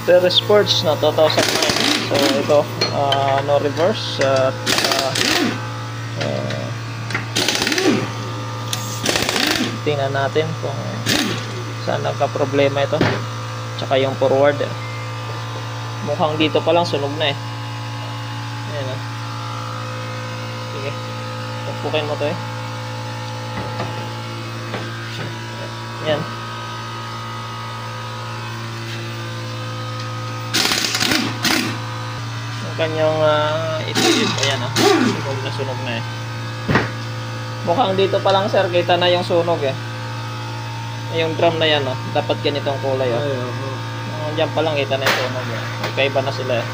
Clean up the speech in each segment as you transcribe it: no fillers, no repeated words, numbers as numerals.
Terra Sports na 2009. So ito, no reverse at tingnan natin kung saan nagka-problema ito. Tsaka yung forward. Mukhang dito pa lang sunog na eh. Ayan o. Sige. Pupukin mo to eh. Ayan. Yung kanyang itilip. Ayan o. Sunog na eh. Mukhang dito pa lang sir, kita na yung sunog eh. Yung drum na yan oh, dapat ganitong kulay oh. Diyan pa lang kita na yung sunog eh. Magkaiba na sila eh.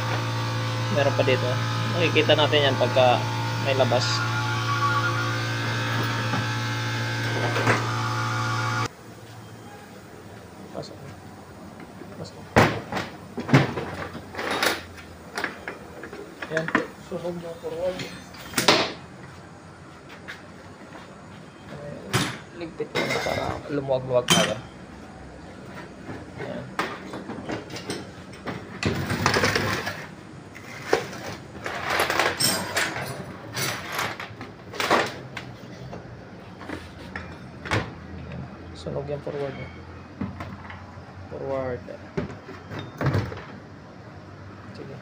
Meron pa dito. Makikita natin yan pagka may labas. Pasok. Pasok. Yan, sunog na forward. Ligpit ko na para lumuwag-luwag agad. Ayan. Sunog yung forward. Forward. Sige.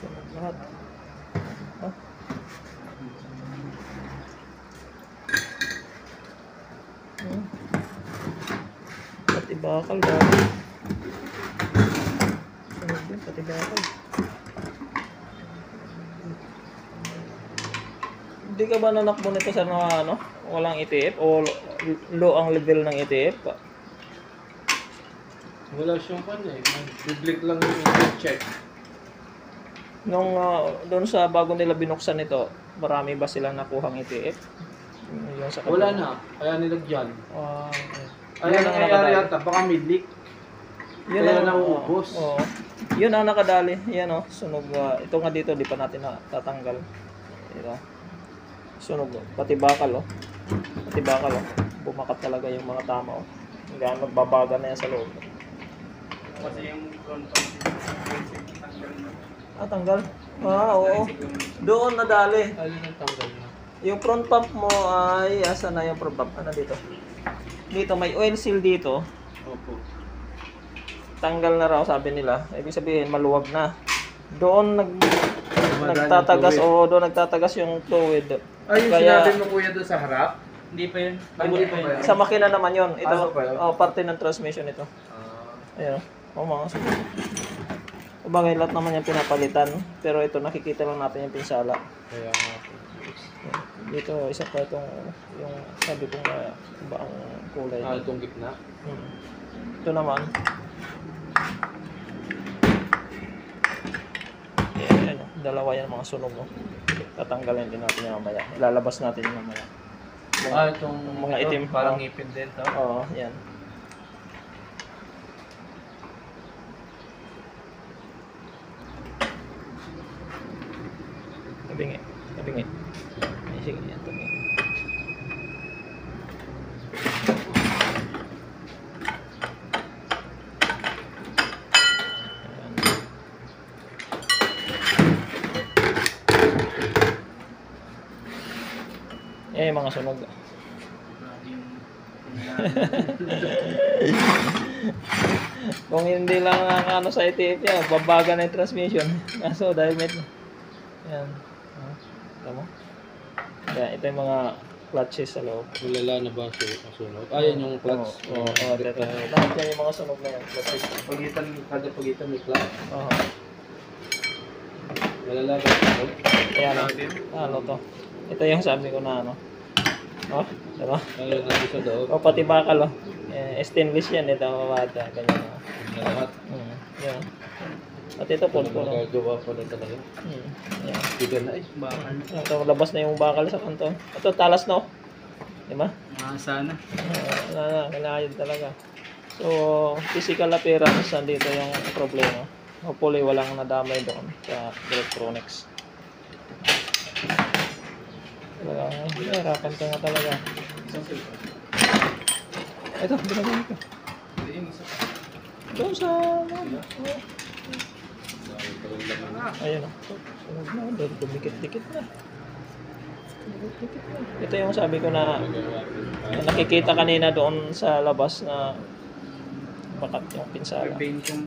Sunog lahat. Oh. Pati bakal dami. Sunog din, pati bakal. Hindi ka ba nanakbo nito sa mga ano? Walang ETF o low ang level ng ETF? Wala siyang pan eh. Public lang yung check. Nung doon sa bago nila binuksan ito, marami ba silang nakuhang ETF? Yung sa Wala na. Kaya nilagyan. Yun ang nakadali. Yata, baka may leak. Yun Kaya ang nauubos. Yun ang nakadali. Yan oh, sunog. Ito nga dito, di pa natin natatanggal. Ito. Sunog. Pati bakal oh. Pati bakal oh. Bumakat talaga yung mga tama oh. Hanggang magbabaga na yan sa loob. Kasi yung front Tanggal? Oo. Doon nadali. ayun ang tanggal na. Yung front pump mo ay asa na yung front pump? Ano dito? Dito may oil seal dito. Opo. Tanggal na raw sabi nila. Ibig sabihin maluwag na. Doon nagtatagas o doon nagtatagas yung fluid. Ay, yung Kaya, sinabi mo kuya doon sa harap? Hindi pa yun. Hindi pa yun. sa makina naman yon. Ito, pa yun? parte ng transmission ito. Ayun. Mga sunog. Bagay lahat naman yung pinapalitan. Pero ito nakikita lang natin yung pinsala. Kaya nga. Dito isa pa itong yung sabi ko nga ba ang kulay. Itong gitna? Ito naman. Yan, dalawa yan mga sunog. Tatanggalin din natin yung mamaya. Ilalabas natin yung mamaya. Itong mga itim. Parang ngipin din to? Oo, yan. Tabingi. Tabingi. Sige, yan. Tabingi. Yan yung mga sunog. Kung hindi lang ano sa ETF yan, babaga na yung transmission. Kaso dahil may yan. Ito mo. Yan, ito yung mga clutches sa loob. Malala na ba sunog? Yan yung clutch. Oo, ito. Lahat yan yung mga sunog na yan. Clutches. Kada pagitan may clutch. Oo. Malala ba sunog? Ayan, ano to. Ito yung sabi ko na ano. Oh, diba? Ayun, nandito sa loob. O, pati bakal oh. Stainless yan, ito mawada. Ganyan oh. Lahat. Yan. At ito po. Magagawa pa na talaga. Yan. Bigan na bakal. Ito, labas na yung bakal sa kanto. Ito, talas na oh. Di ba? Sana. Kailangan talaga. So, physical appearance, nandito yung problema. Hopefully, walang nadamay doon sa electronics. Talagang, hirapan ka nga talaga. Ito, binagay ko. Doon sa... Ayun o. Sunog na. Doon, dumikit-dikit na. Ito yung sabi ko na nakikita kanina doon sa labas na bakat yung pinsala. Paint yung